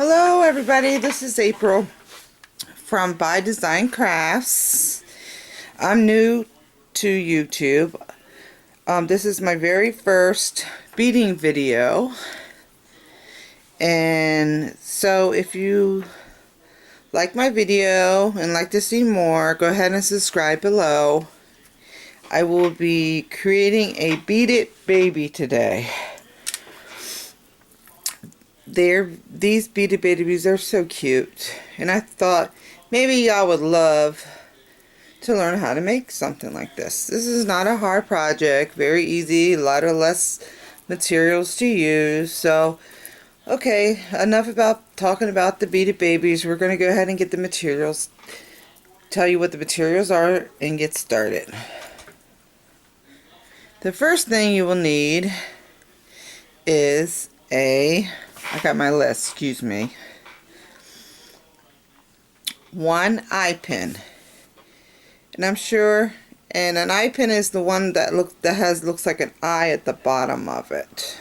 Hello everybody, this is April from By Design Crafts. I'm new to YouTube. This is my very first beading video, and so if you like my video and like to see more, go ahead and subscribe below. I will be creating a beaded baby today. These beaded babies are so cute, and I thought maybe y'all would love to learn how to make something like this. This is not a hard project, very easy, a lot of less materials to use. So okay, enough about talking about the beaded babies. We're going to go ahead and get the materials, tell you what the materials are, and get started. The first thing you will need is I got my list, excuse me. One eye pin. And I'm sure, and an eye pin is the one that looks like an eye at the bottom of it.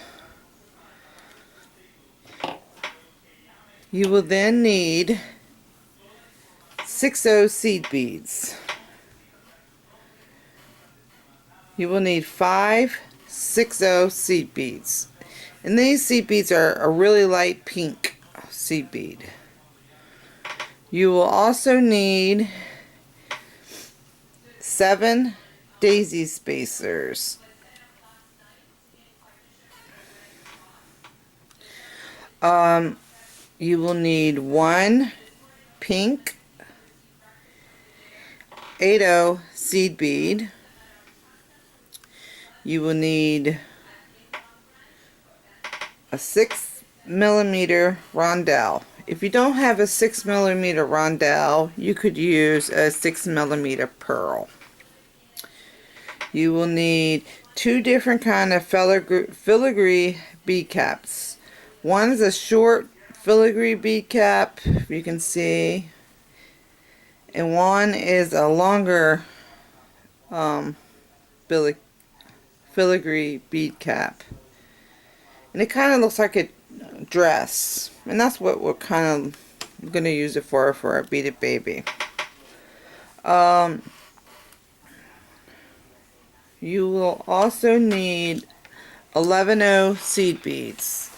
You will then need 6/0 seed beads. You will need 5 6/0 seed beads. And these seed beads are a really light pink seed bead. You will also need 7 daisy spacers. You will need 1 pink 8/0 seed bead. You will need a 6mm rondelle. If you don't have a 6mm rondelle, you could use a 6mm pearl. You will need 2 different kind of filigree bead caps. One is a short filigree bead cap, if you can see, and one is a longer filigree bead cap. And it kind of looks like a dress, and that's what we're kind of going to use it for a beaded baby. You will also need 11/0 seed beads.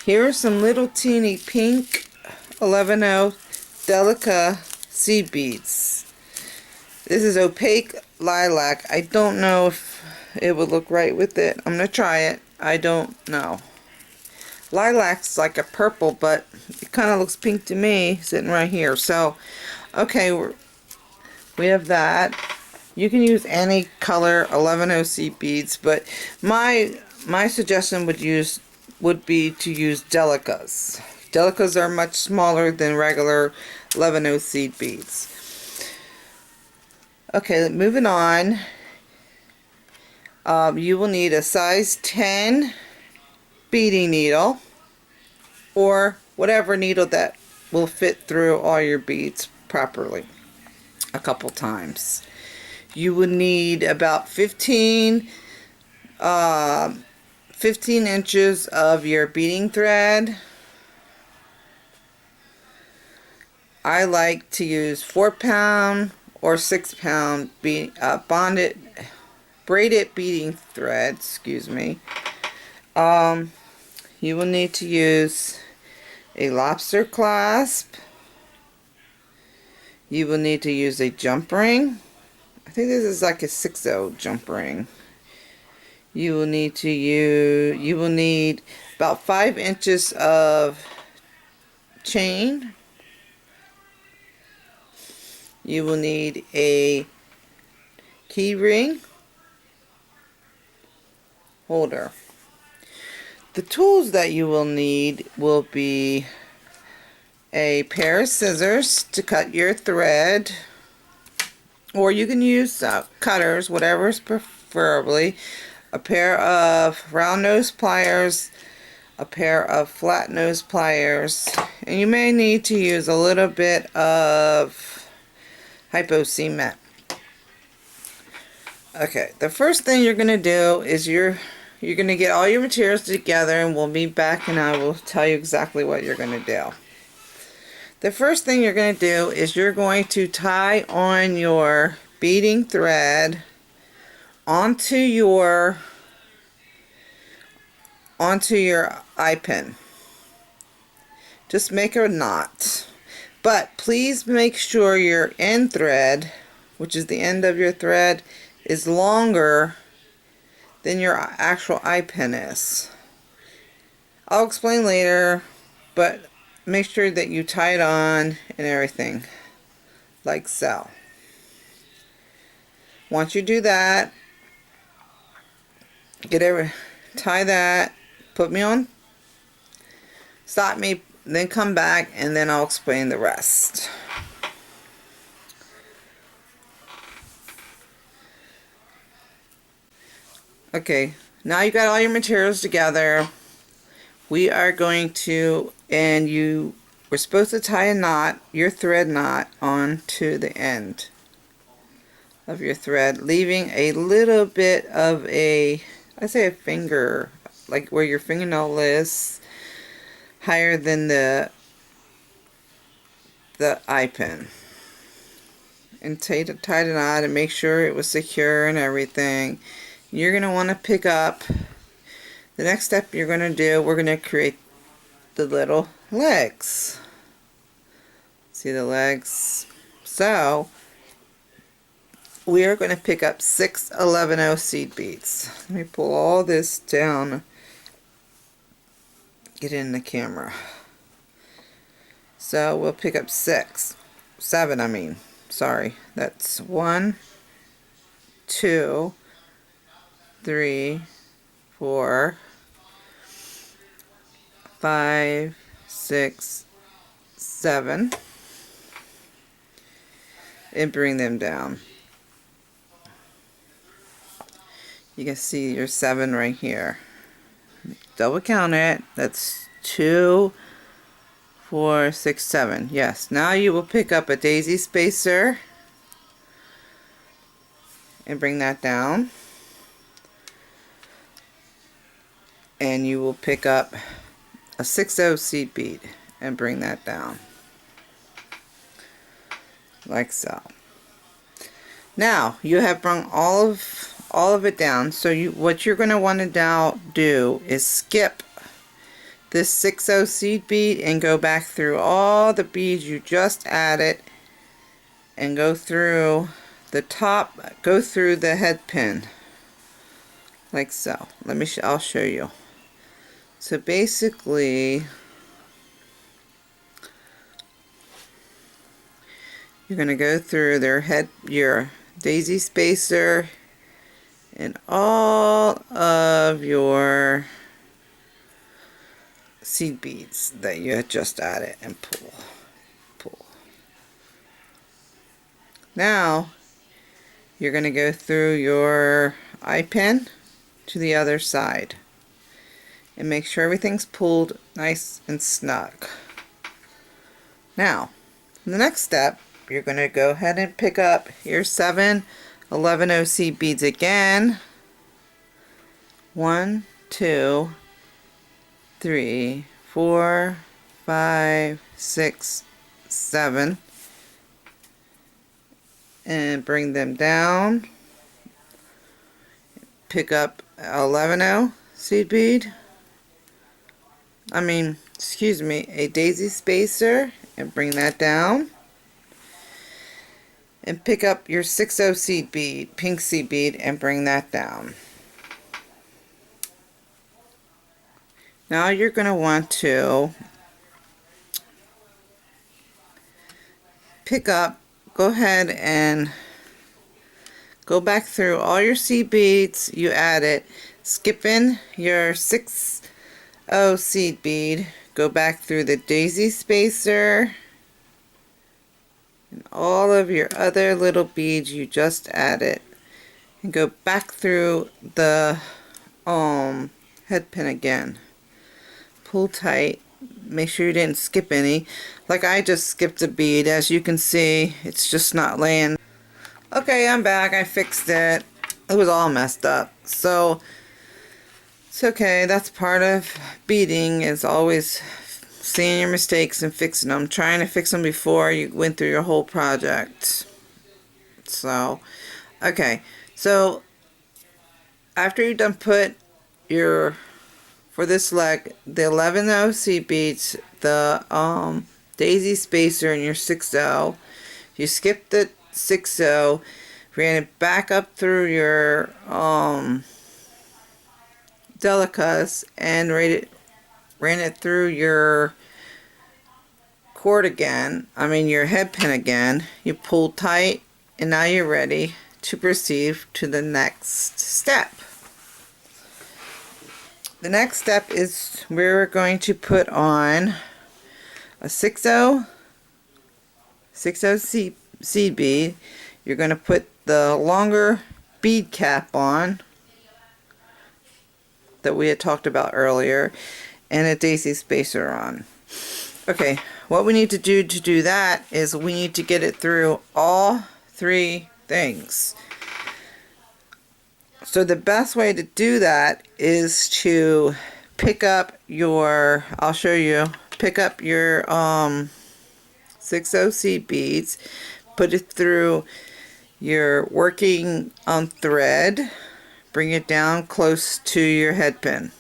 Here are some little teeny pink 11/0 delica seed beads. This is opaque lilac. I don't know if it would look right with it. I'm gonna try it. I don't know. Lilac's like a purple, but it kind of looks pink to me sitting right here. So okay, we have that. You can use any color 11/0 seed beads, but my suggestion would be to use delicas. Delicas are much smaller than regular 11/0 seed beads. Okay, moving on. You will need a size 10 beading needle, or whatever needle that will fit through all your beads properly a couple times. You will need about 15 inches of your beading thread. I like to use 4-pound or 6-pound braided beading thread, excuse me. You will need to use a lobster clasp. You will need to use a jump ring. I think this is like a 6/0 jump ring. You will need about 5 inches of chain. You will need a key ring holder. The tools that you will need will be a pair of scissors to cut your thread, or you can use cutters, whatever is preferably, a pair of round nose pliers, a pair of flat nose pliers, and you may need to use a little bit of hypo cement. Okay, the first thing you're going to do is you're you're going to get all your materials together, and we'll be back and I will tell you exactly what you're going to do. The first thing you're going to do is you're going to tie on your beading thread onto your eye pin. Just make a knot, but please make sure your end thread, which is the end of your thread, is longer than your actual eye pin is. I'll explain later, but make sure that you tie it on and everything like so. Once you do that, tie that, put me on, stop me, then come back, and then I'll explain the rest. Okay, now you got all your materials together. We are going to, and you were supposed to tie a knot, your thread knot, onto the end of your thread, leaving a little bit of a, I say a finger, like where your fingernail is, higher than the eye pin. And tie the knot and make sure it was secure and everything. You're going to want to pick up, the next step you're going to do, we're going to create the little legs. See the legs? So we are going to pick up 6 11/0 seed beads. Let me pull all this down, get it in the camera. So we'll pick up 7 I mean, sorry, that's 1 2 3 4 5 6 7, and bring them down. You can see your 7 right here. Double count it. That's 2 4 6 7. Yes, now you will pick up a daisy spacer and bring that down, and you will pick up a 6/0 seed bead and bring that down like so. Now you have brought all of it down, so what you're going to want to now do is skip this 6/0 seed bead and go back through all the beads you just added and go through the top, go through the head pin like so. I'll show you. So basically you're going to go through your daisy spacer and all of your seed beads that you had just added and pull. Now you're going to go through your eye pin to the other side and make sure everything's pulled nice and snug. Now, the next step, you're going to go ahead and pick up your 7 11/0 seed beads again. 1 2 3 4 5 6 7, and bring them down. Pick up 11/0 seed bead, a daisy spacer, and bring that down, and pick up your 6/0 seed bead, pink seed bead, and bring that down. Now you're going to want to go ahead and go back through all your seed beads you added, skip in your 6/0 seed bead, go back through the daisy spacer and all of your other little beads you just added, and go back through the head pin again. Pull tight, make sure you didn't skip any. Like I just skipped a bead, as you can see, it's just not laying. Okay, I'm back. I fixed it. It was all messed up. So It's okay. That's part of beading, is always seeing your mistakes and fixing them. Trying to fix them before you went through your whole project. So, okay. So, after you've done put your, for this leg, the 11-0 seed beads, the daisy spacer, and your 6-0, you skip the 6-0, ran it back up through your delicas, and ran it through your cord again, your head pin again. You pulled tight, and now you're ready to proceed to the next step. The next step is we're going to put on a 6-0 seed bead. You're going to put the longer bead cap on that we had talked about earlier, and a daisy spacer on. Okay, what we need to do that is we need to get it through all three things. So the best way to do that is to pick up your, I'll show you, pick up your 6-0 seed beads, put it through your working thread, bring it down close to your head pin.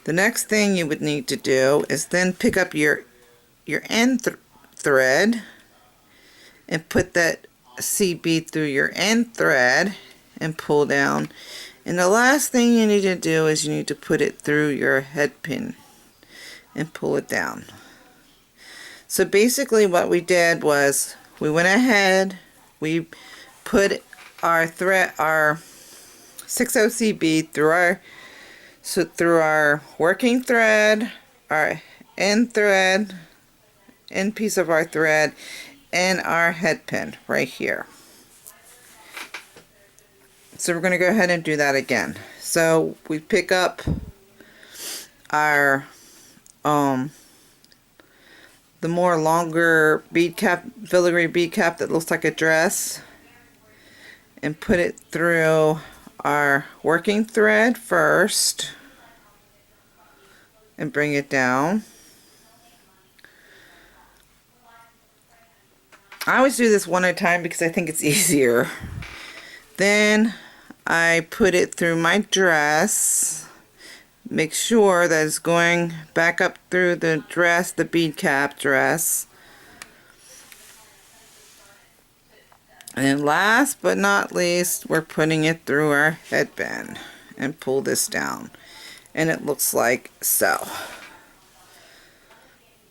The next thing you would need to do is then pick up your end thread and put that seed bead through your end thread and pull down. And the last thing you need to do is you need to put it through your head pin and pull it down. So basically what we did was we went ahead, we put our 6-0 seed bead through our working thread, our end thread, end piece of our thread, and our head pin right here. So we're going to go ahead and do that again. So we pick up our the more longer bead cap, filigree bead cap that looks like a dress, and put it through our working thread first and bring it down. I always do this one at a time because I think it's easier. Then I put it through my dress, make sure that it's going back up through the dress, the bead cap dress. And then last but not least, we're putting it through our headband and pull this down. And it looks like so.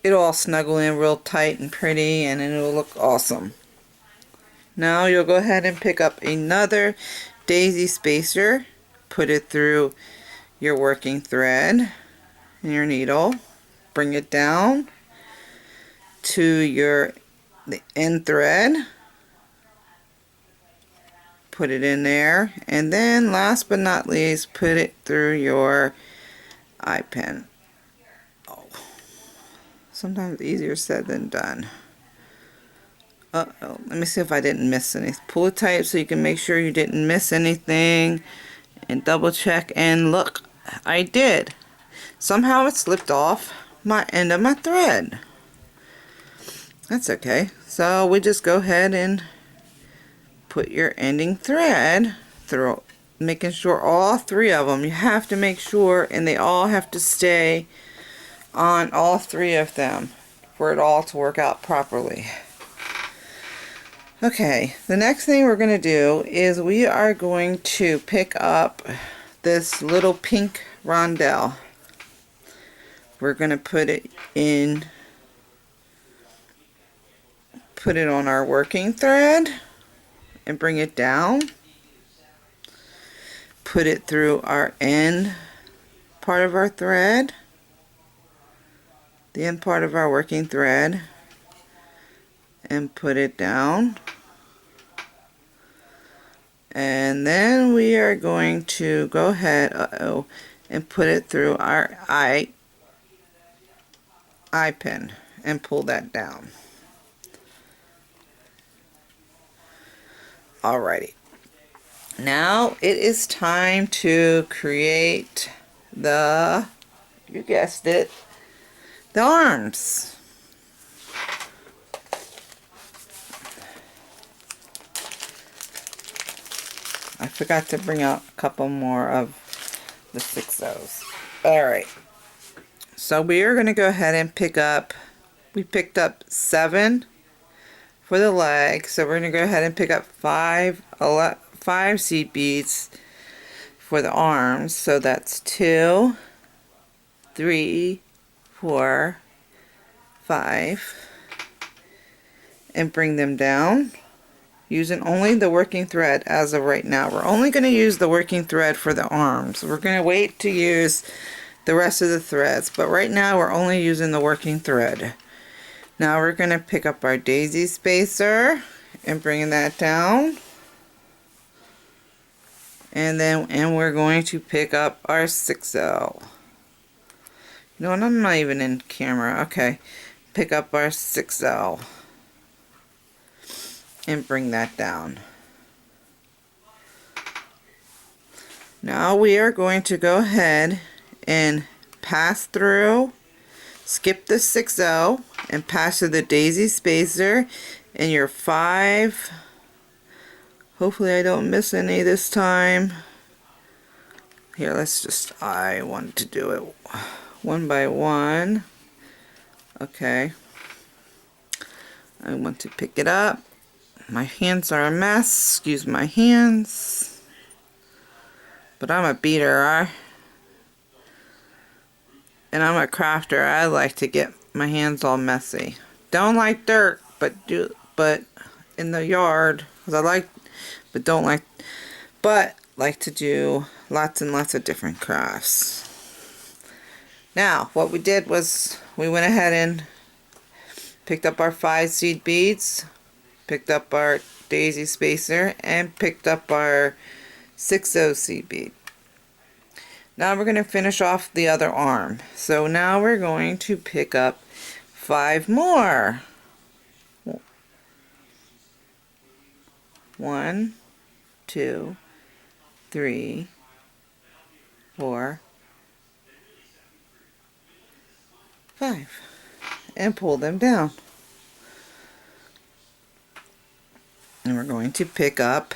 It'll all snuggle in real tight and pretty, and it'll look awesome. Now you'll go ahead and pick up another daisy spacer, put it through your working thread and your needle, bring it down to the end thread, put it in there, and then last but not least, put it through your eye pin. Oh, sometimes easier said than done. Uh-oh, let me see if I didn't miss anything. Pull it tight so you can make sure you didn't miss anything, and double check, and look, I did. Somehow it slipped off my end of my thread. That's okay. So we just go ahead and put your ending thread through, making sure all three of them, you have to make sure, and they all have to stay on all three of them for it all to work out properly. Okay, the next thing we're going to do is we are going to pick up this little pink rondelle. We're going to put it on our working thread and bring it down. Put it through our end part of our thread, the end part of our working thread, and put it down. And then we are going to go ahead and put it through our eye pin and pull that down. Alrighty. Now it is time to create you guessed it, the arms. I forgot to bring out a couple more of the 6/0s. Alright, so we are going to go ahead and pick up, we picked up 7 for the leg, so we're going to go ahead and pick up 5 seed beads for the arms. So that's 2, 3, 4, 5, and bring them down using only the working thread as of right now. We're only going to use the working thread for the arms. We're going to wait to use the rest of the threads, but right now we're only using the working thread. Now we're going to pick up our daisy spacer and bring that down, and we're going to pick up our 6/0. You know what, I'm not even in camera. Okay, pick up our 6/0 and bring that down. Now we are going to go ahead and pass through, skip the 6/0 and pass through the daisy spacer and your 5. Hopefully I don't miss any this time. Here, I want to do it one by one. Okay, I want to pick it up. My hands are a mess, excuse my hands, but I'm a beader, and I'm a crafter. I like to get my hands all messy. Don't like dirt, but in the yard, because like to do lots and lots of different crafts. Now what we did was we went ahead and picked up our 5 seed beads, picked up our daisy spacer, and picked up our 6/0 seed bead. Now we're going to finish off the other arm. So now we're going to pick up 5 more. 1, 2, 3, 4, 5, and pull them down. And we're going to pick up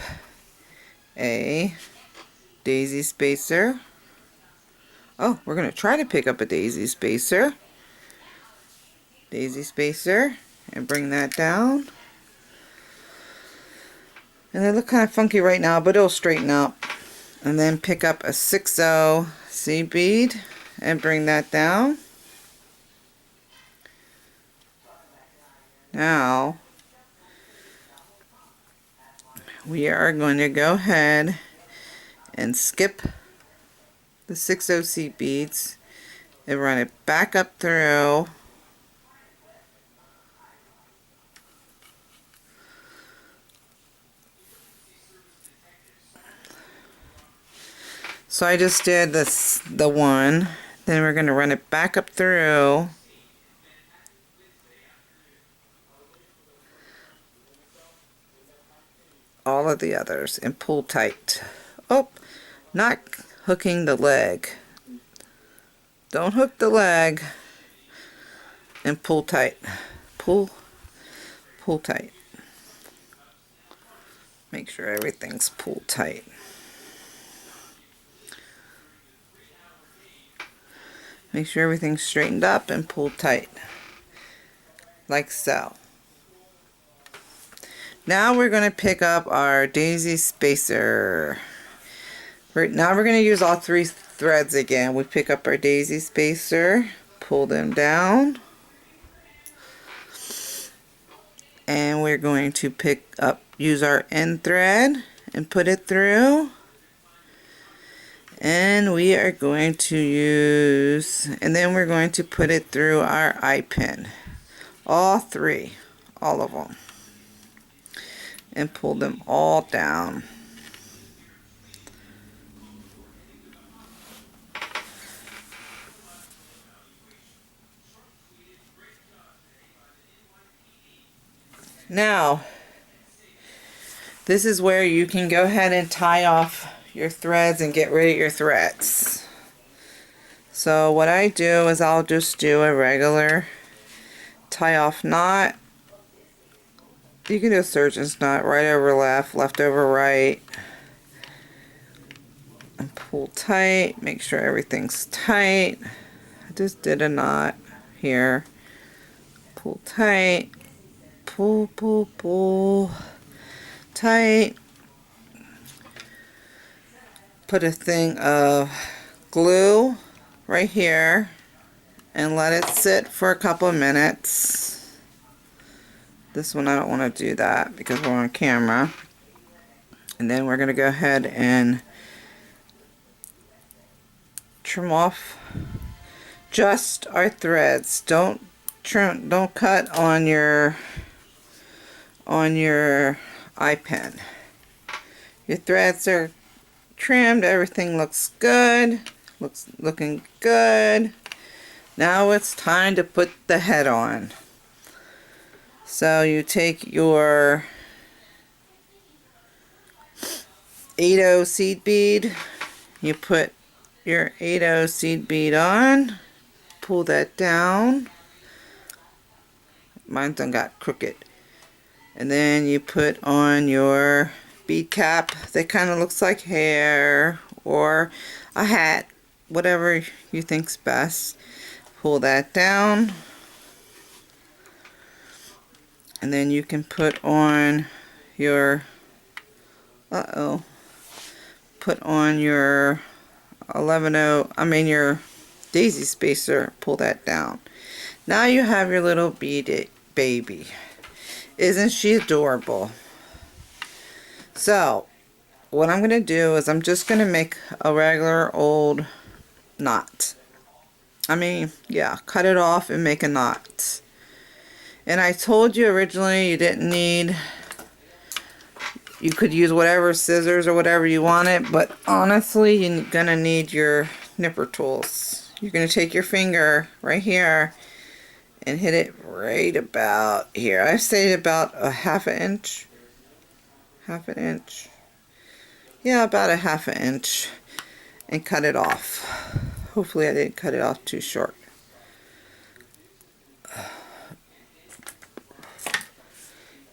a daisy spacer. Oh, we're going to try to pick up a daisy spacer. Daisy spacer, and bring that down. And they look kind of funky right now, but it'll straighten out. And then pick up a 6/0 seed bead and bring that down. Now we are going to go ahead and skip the 6/0 seed beads and run it back up through so I just did the one, then we're going to run it back up through all of the others and pull tight. Oh, not hooking the leg. Don't hook the leg, and pull tight. Pull tight. Make sure everything's pulled tight. Make sure everything's straightened up and pulled tight, like so. Now we're going to pick up our daisy spacer. Now we're going to use all 3 threads again. We pick up our daisy spacer, pull them down, and we're going to use our end thread and put it through. And we are going to use, and then we're going to put it through our eye pin. All 3, all of them. And pull them all down. Now, this is where you can go ahead and tie off your threads and get rid of your threads. So what I do is I'll just do a regular tie off knot. You can do a surgeon's knot, right over left, left over right, and pull tight. Make sure everything's tight. I just did a knot here. Pull tight, pull, pull, pull, tight. Put a thing of glue right here and let it sit for a couple of minutes. This one I don't want to do that because we're on camera. And then we're going to go ahead and trim off just our threads. Don't cut on your eye pen. Your threads are trimmed, everything looks good. Looking good. Now it's time to put the head on. So you take your 8/0 seed bead, you put your 8/0 seed bead on, pull that down. Mine's done got crooked. And then you put on your bead cap that kind of looks like hair or a hat, whatever you think's best. Pull that down, and then you can put on your put on your 11/0, your daisy spacer. Pull that down. Now you have your little beaded baby. Isn't she adorable? So what I'm going to do is I'm just going to make a regular old knot. Cut it off and make a knot. And I told you originally you didn't need, you could use whatever scissors or whatever you wanted, but honestly you're going to need your nipper tools. You're going to take your finger right here and hit it right about here. I say about a half an inch. Yeah, about a half an inch, and cut it off. Hopefully I didn't cut it off too short.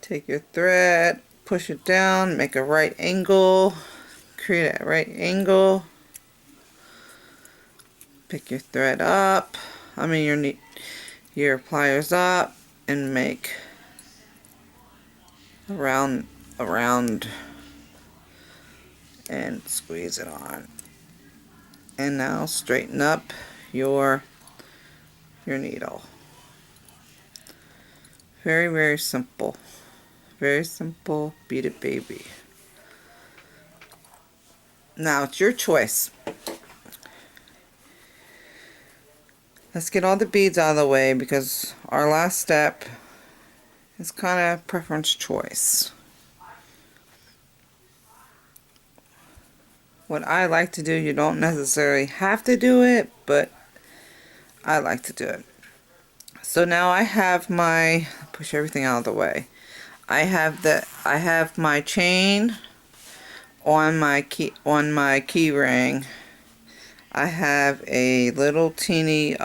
Take your thread, push it down, make a right angle, create a right angle. Pick your thread up, your pliers up, and make a round and squeeze it on. And now straighten up your needle. Very, very simple. Very simple beaded baby. Now it's your choice. Let's get all the beads out of the way because our last step is kind of preference choice. What I like to do, you don't necessarily have to do it, but I like to do it. So now I have my, push everything out of the way. I have my chain on my key ring. I have a little teeny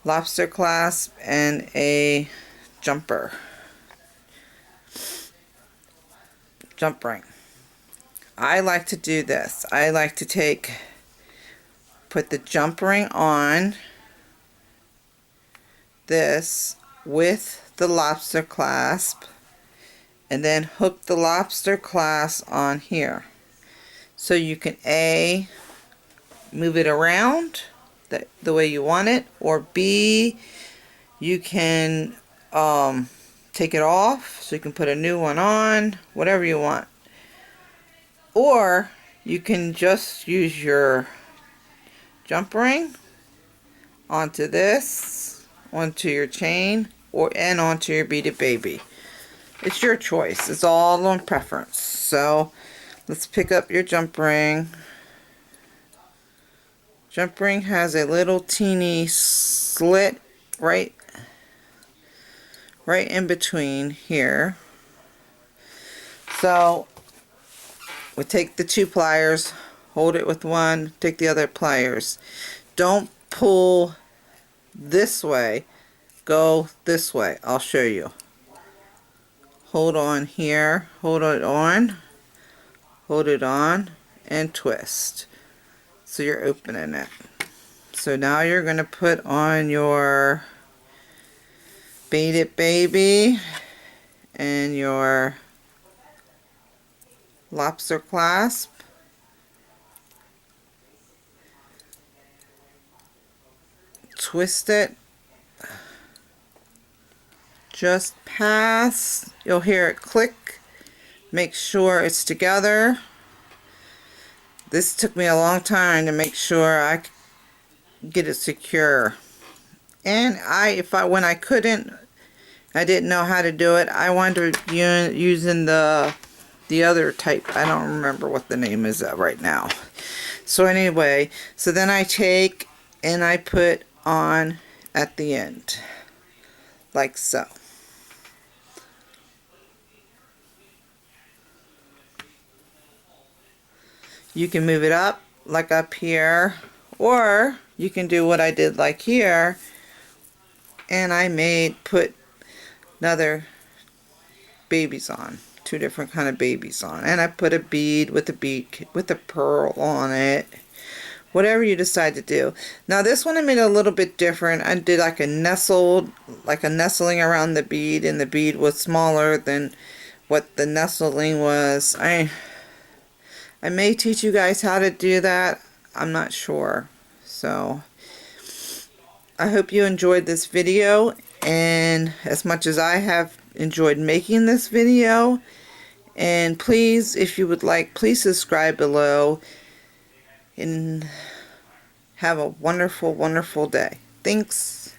lobster clasp and a jump ring. I like to do this. I like to put the jump ring on this with the lobster clasp, and then hook the lobster clasp on here. So you can A, move it around the way you want it, or B, you can take it off so you can put a new one on, whatever you want. Or you can just use your jump ring onto this, onto your chain, and onto your beaded baby. It's your choice. It's all on preference. So let's pick up your jump ring. Jump ring has a little teeny slit right in between here. So we take the two pliers, hold it with one, take the other pliers. Don't pull this way, go this way. I'll show you. Hold on here, hold it on, and twist. So you're opening it. So now you're going to put on your Beaded baby and your Lobster Clasp. Twist it just past. You'll hear it click. Make sure it's together. This took me a long time to make sure I could get it secure. And when I couldn't, I didn't know how to do it, I wanted to using the other type. I don't remember what the name is right now. So anyway, so then I take and I put on at the end, like so. You can move it up, like up here, or you can do what I did like here, and I put another babies on, two different kind of babies on, and I put a bead with a pearl on it. Whatever you decide to do. Now this one I made a little bit different. I did like a nestling around the bead, and the bead was smaller than what the nestling was. I may teach you guys how to do that. I'm not sure. So I hope you enjoyed this video, and as much as I have enjoyed making this video. And please, if you would like, please subscribe below. And have a wonderful, wonderful day. Thanks.